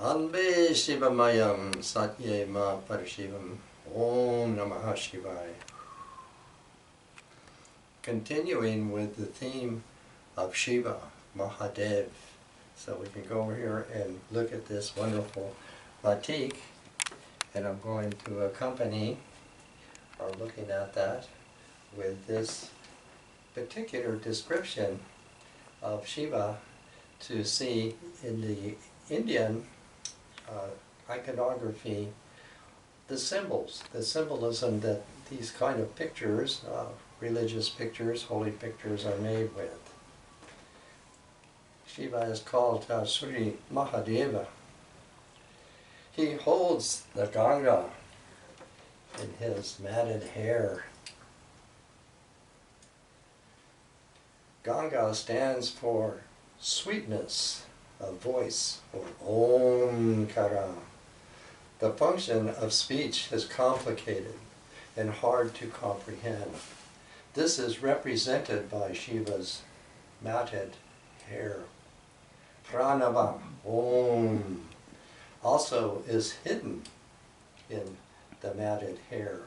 Anbe Shivamayam Satye Ma Parashivam Om Namaha Shivaya. Continuing with the theme of Shiva, Mahadev. So we can go over here and look at this wonderful batik, and I'm going to accompany, or looking at that, with this particular description of Shiva to see in the Indian iconography the symbols, the symbolism that these kind of pictures, religious pictures, holy pictures are made with. Shiva is called Sri Mahadeva. He holds the Ganga in his matted hair. Ganga stands for sweetness of voice, or Omkara. The function of speech is complicated and hard to comprehend. This is represented by Shiva's matted hair. Pranava, Om, also is hidden in the matted hair,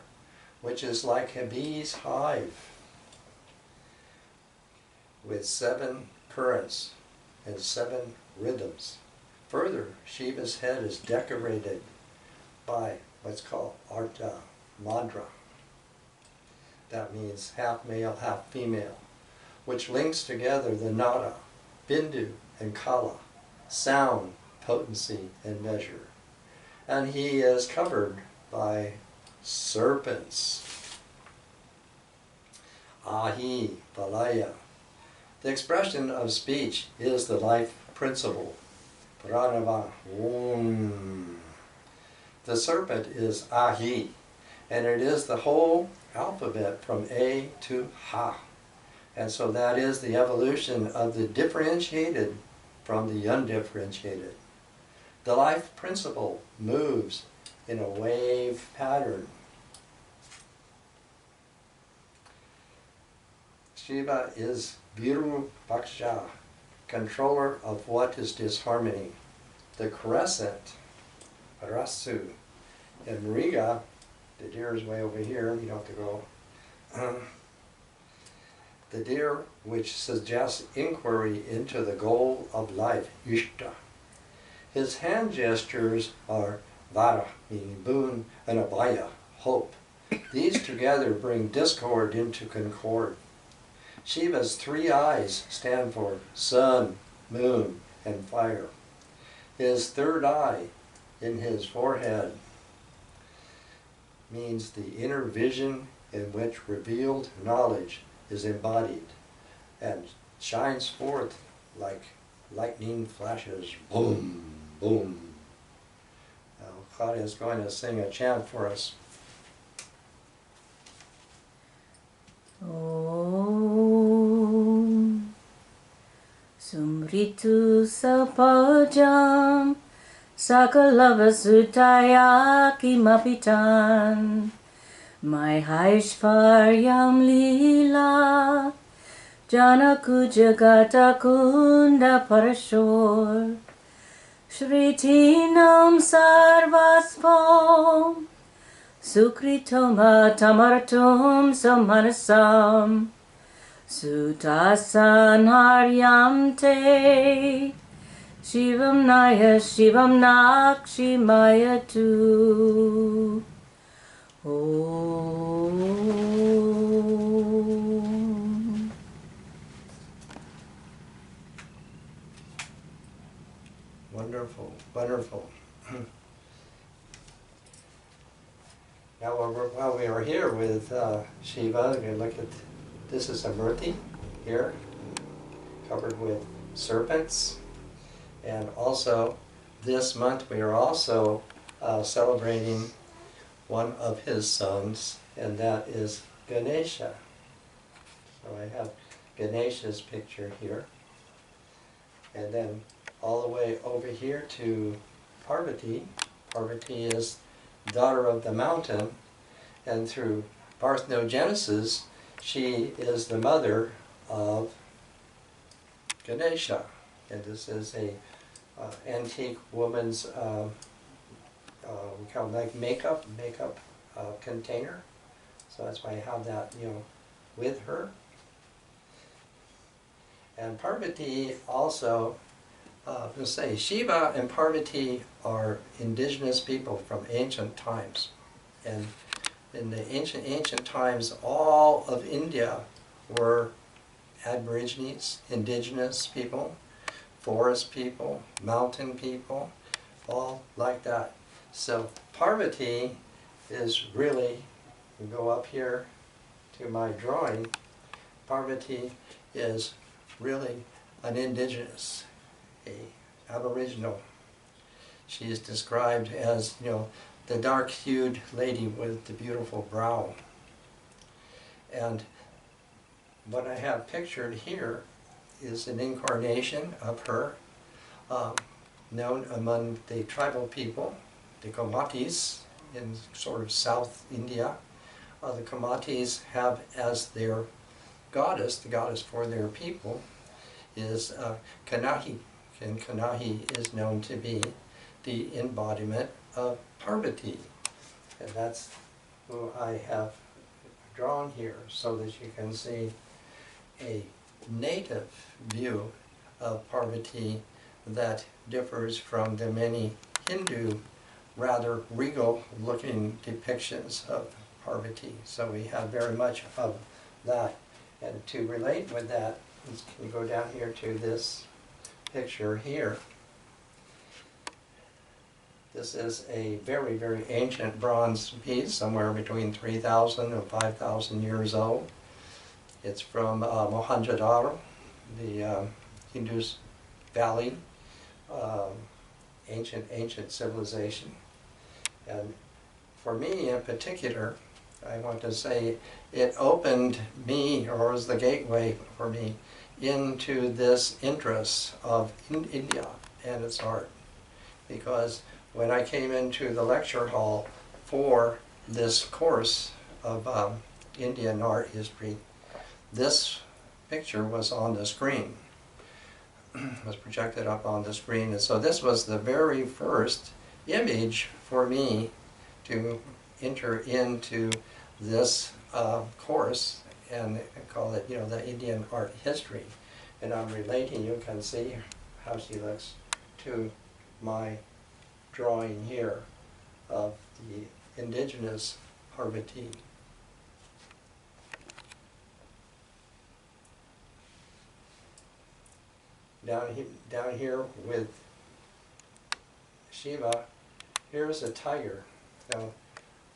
which is like a bee's hive with 7 currents and 7 rhythms. Further, Shiva's head is decorated by what's called Arta Madra. That means half male, half female, which links together the Nada, Bindu, and Kala, sound, potency, and measure. And he is covered by serpents. Ahi, Valaya. The expression of speech is the life principle. Pranava, Om. The serpent is Ahi, and it is the whole alphabet from A to Ha. And so that is the evolution of the differentiated from the undifferentiated. The life principle moves in a wave pattern. Shiva is Viru Bhaksha, controller of what is disharmony. The crescent, Rasu, and Mriga, the deer is way over here, you don't have to go. The deer which suggests inquiry into the goal of life, Ishta. His hand gestures are Vara, meaning boon, and Abhaya, hope. These together bring discord into concord. Shiva's 3 eyes stand for sun, moon, and fire. His 3rd eye in his forehead means the inner vision in which revealed knowledge is embodied and shines forth like lightning flashes, boom, boom. Now Claudia is going to sing a chant for us. Om Sumritu Sapajam Sakalavasutaya Kimapitan Mahaishvaryam Lila Janakujagata Kunda Parashor Shritinam Sarvasvam Sukritoma Tamartum Samanasam Sutasan Te Shivam Nakshimaya Tu. Om. Wonderful, wonderful. Now while we are here with Shiva, we're going to look at, this is a murti here, covered with serpents. And also, this month we are also celebrating one of his sons, and that is Ganesha. So I have Ganesha's picture here. And then all the way over here to Parvati. Parvati is daughter of the mountain, and through parthenogenesis, she is the mother of Ganesha. And this is a antique woman's, we call it like makeup container. So that's why I have that, with her. And Parvati also, let's say, Shiva and Parvati are indigenous people from ancient times. And in the ancient times, all of India were Aborigines, indigenous people, forest people, mountain people, all like that. So Parvati is really, we go up here to my drawing, Parvati is really an indigenous, a Aboriginal. She is described as, the dark-hued lady with the beautiful brow. And what I have pictured here is an incarnation of her, known among the tribal people, the Coyotes in sort of South India. The Coyotes have as their goddess, the goddess for their people, is Kanahi. And Kanahi is known to be the embodiment of Parvati. And that's who I have drawn here so that you can see a native view of Parvati that differs from the many Hindu, rather regal-looking depictions of Parvati. So we have very much of that. And to relate with that, you go down here to this picture here. This is a very, very ancient bronze piece, somewhere between 3,000 and 5,000 years old. It's from Mohenjo-daro, the Indus Valley, ancient civilization. And for me in particular, I want to say it opened me, or was the gateway for me, into this interest of India and its art. Because when I came into the lecture hall for this course of Indian art history, this picture was on the screen, was projected up on the screen. And so this was the very first image for me to enter into this course and call it, the Indian art history. And I'm relating, you can see how she looks, to my drawing here of the indigenous Parvati. Down here with Shiva, here's a tiger. Now,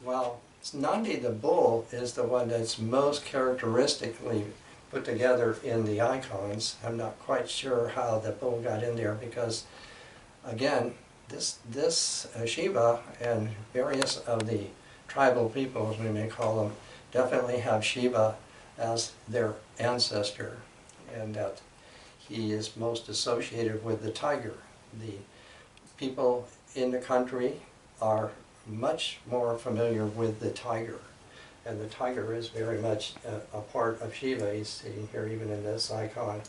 while Nandi the bull is the one that's most characteristically put together in the icons, I'm not quite sure how the bull got in there because, again, this Shiva and various of the tribal peoples, we may call them, definitely have Shiva as their ancestor, and that he is most associated with the tiger. The people in the country are much more familiar with the tiger, and the tiger is very much a part of Shiva. He's sitting here, even in this icon,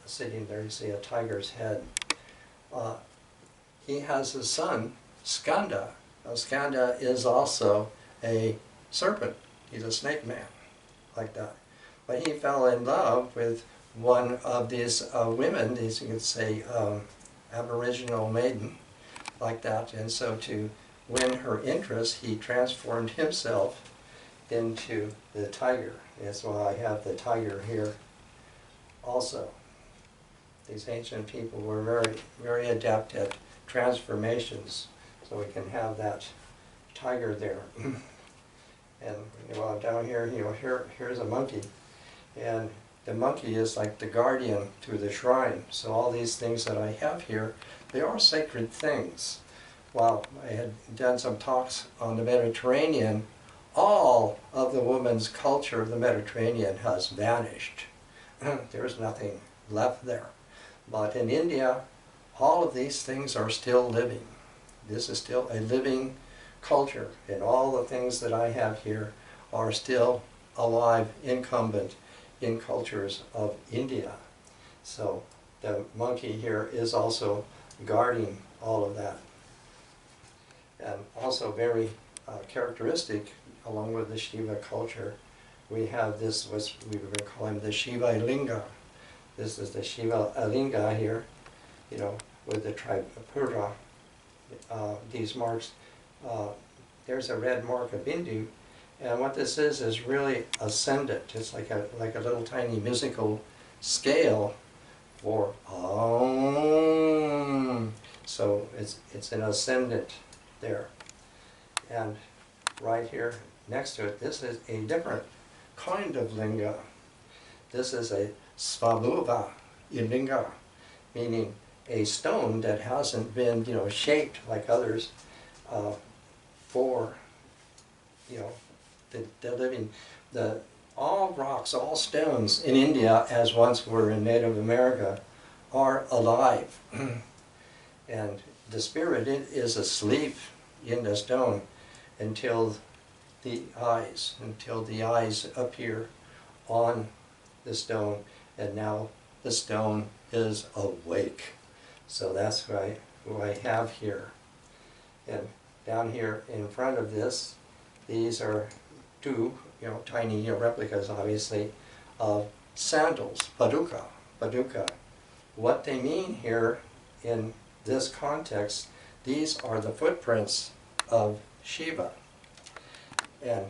sitting there, you see a tiger's head. He has a son, Skanda. Now, Skanda is also a serpent. He's a snake man, like that. But he fell in love with one of these women, these, you could say, Aboriginal maiden, like that. And so to win her interest, he transformed himself into the tiger. That's why I have the tiger here also. These ancient people were very, very adept at transformations, so we can have that tiger there. And while down here, here's a monkey, and the monkey is like the guardian to the shrine. So all these things that I have here, they are sacred things. While I had done some talks on the Mediterranean, all of the woman's culture of the Mediterranean has vanished. There's nothing left there. But in India, all of these things are still living. This is still a living culture, and all the things that I have here are still alive, incumbent in cultures of India. So the monkey here is also guarding all of that. And also very characteristic, along with the Shiva culture, we have this, what we were calling the Shiva Linga. This is the Shiva Linga here, you know, with the Tripura. These marks, there's a red mark of Bindu, and what this is really ascendant. It's like a little tiny musical scale for Om. So it's an ascendant there. And right here next to it, this is a different kind of linga. This is a svabhuva linga, meaning a stone that hasn't been, you know, shaped like others for, you know, the living. All rocks, all stones in India, as once were in Native America, are alive. And the spirit is asleep in the stone until the eyes appear on the stone, and now the stone is awake. So that's who I have here. And down here in front of this, these are two, you know, tiny, you know, replicas, obviously, of sandals, paduka. What they mean here in this context, these are the footprints of Shiva. And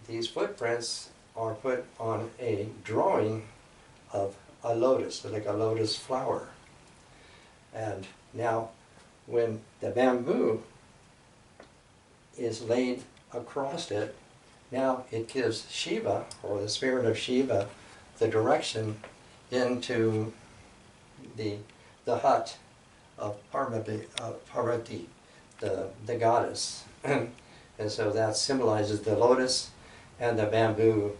these footprints are put on a drawing of a lotus, like a lotus flower. And now, when the bamboo is laid across it, now it gives Shiva, or the spirit of Shiva, the direction into the hut of Parvati, the goddess. And so that symbolizes the lotus and the bamboo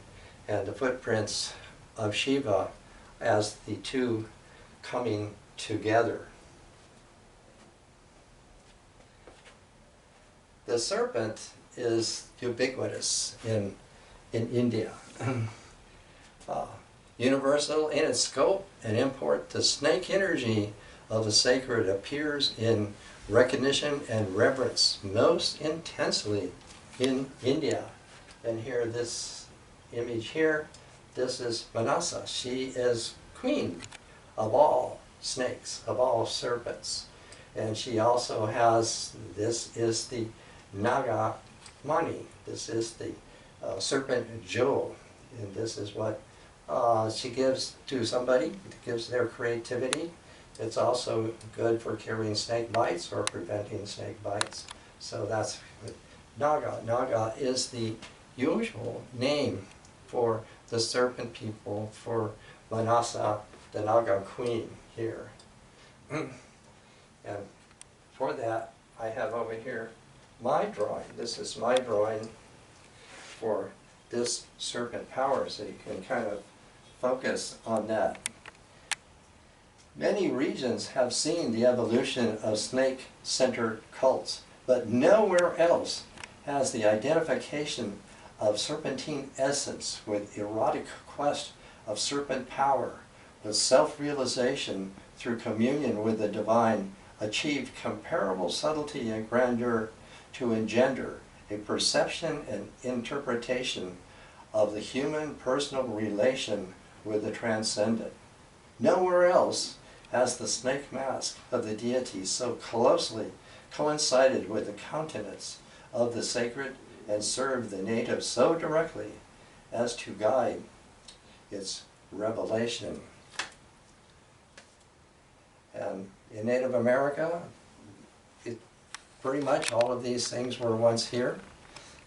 and the footprints of Shiva as the two coming together. The serpent is ubiquitous in India. Universal in its scope and import, the snake energy of the sacred appears in recognition and reverence most intensely in India. And here, this image here, this is Manasa. She is queen of all snakes, of all serpents. And she also has, this is the Nagg Mani. This is the serpent jewel. And this is what she gives to somebody. It gives their creativity. It's also good for curing snake bites or preventing snake bites. So that's Nagg. Nagg is the usual name for the serpent people, for Manasa, the Nagg queen here. And for that, I have over here my drawing. This is my drawing for this serpent power, so you can kind of focus on that. Many regions have seen the evolution of snake-centered cults, but nowhere else has the identification of serpentine essence with erotic quest of serpent power, with self-realization through communion with the divine, achieved comparable subtlety and grandeur to engender a perception and interpretation of the human personal relation with the transcendent. Nowhere else has the snake mask of the deity so closely coincided with the countenance of the sacred and served the native so directly as to guide its revelation. And in Native America, pretty much all of these things were once here.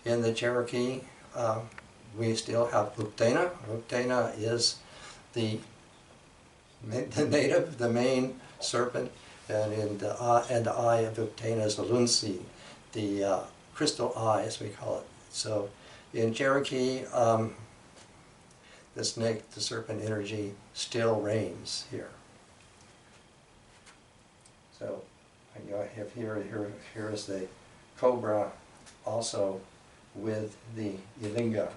In the Cherokee, we still have Uktena. Uktena is the native, the main serpent, and in the eye of Uktena is the Lunsi, the crystal eye, as we call it. So in Cherokee, the snake, the serpent energy still reigns here. So you know, I have here is the cobra, also with the Ilinga.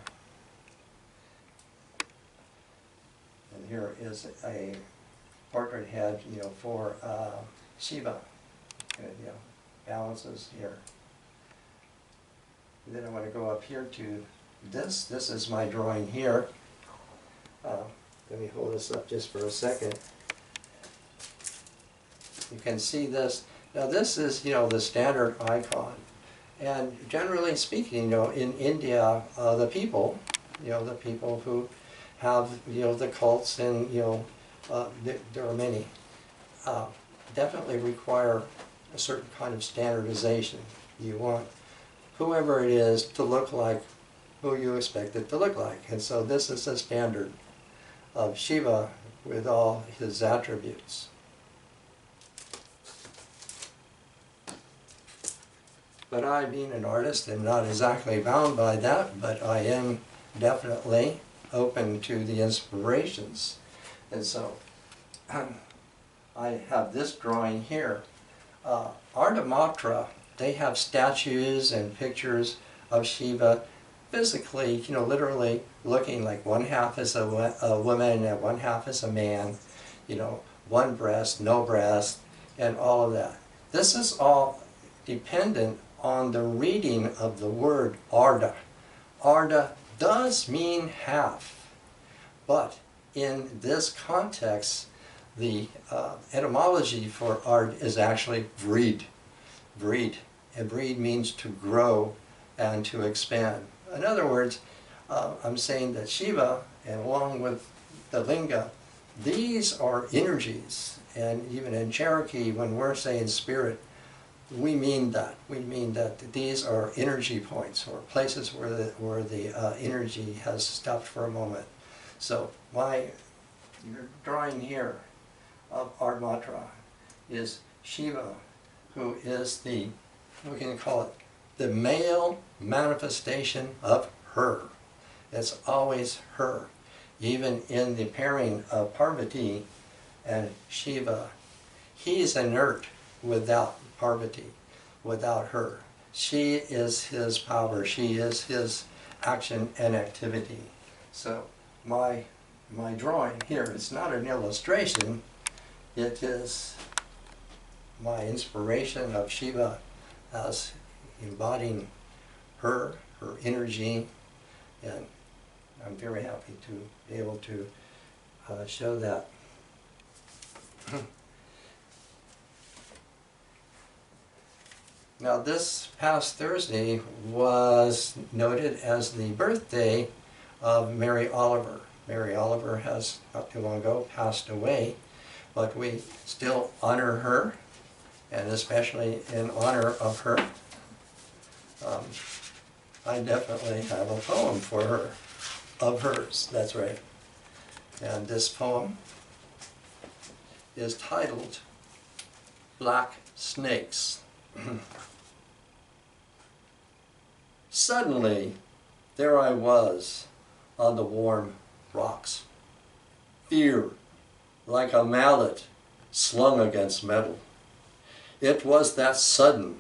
And here is a portrait head, for Shiva. Balances here. And then I want to go up here to this. This is my drawing here. Let me hold this up just for a second. You can see this. Now this is, the standard icon. And generally speaking, in India, the people who have, the cults, and, there are many, definitely require a certain kind of standardization. You want whoever it is to look like who you expect it to look like. And so this is a standard of Shiva with all his attributes. But I, being an artist, am not exactly bound by that, but I am definitely open to the inspirations. And so I have this drawing here. Ardhamatra, they have statues and pictures of Shiva physically, literally looking like one half is a woman and one half is a man, one breast, no breast, and all of that. This is all dependent on the reading of the word Ardha. Ardha does mean half, but in this context, the etymology for Ardha is actually breed. Breed. And breed means to grow and to expand. In other words, I'm saying that Shiva, and along with the linga, these are energies. And even in Cherokee, when we're saying spirit, we mean that. We mean that these are energy points, or places where the energy has stopped for a moment. So my drawing here of Ardhamatra is Shiva, who is the, we can call it, the male manifestation of her. It's always her. Even in the pairing of Parvati and Shiva, he's inert without Parvati, without her. She is his power. She is his action and activity. So my drawing here is not an illustration. It is my inspiration of Shiva as embodying her energy, and I'm very happy to be able to show that. Now this past Thursday was noted as the birthday of Mary Oliver. Mary Oliver has not too long ago passed away, but we still honor her, and especially in honor of her, I definitely have a poem for her, of hers, that's right. And this poem is titled Black Snakes. Suddenly, there I was on the warm rocks. Fear, like a mallet slung against metal. It was that sudden,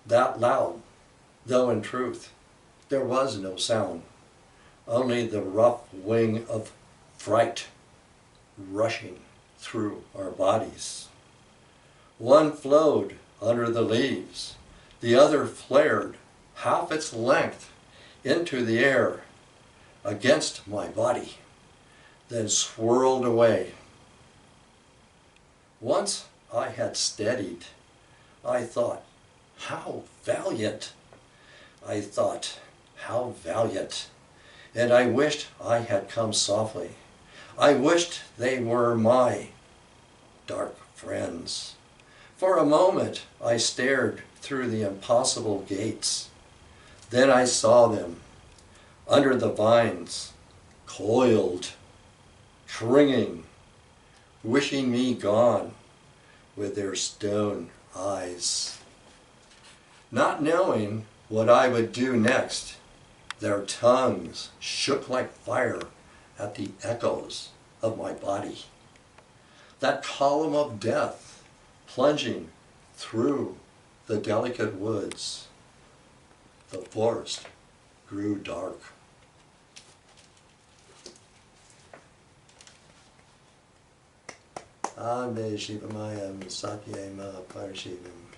that loud, though in truth there was no sound, only the rough wing of fright rushing through our bodies. One flowed under the leaves, the other flared half its length into the air against my body, then swirled away. Once I had steadied, I thought, how valiant! I thought, how valiant! And I wished I had come softly. I wished they were my dark friends. For a moment I stared through the impossible gates. Then I saw them, under the vines, coiled, clinging, wishing me gone with their stone eyes. Not knowing what I would do next, their tongues shook like fire at the echoes of my body. That column of death plunging through the delicate woods. The forest grew dark. Ave Shivamayam Satyema Parshivam.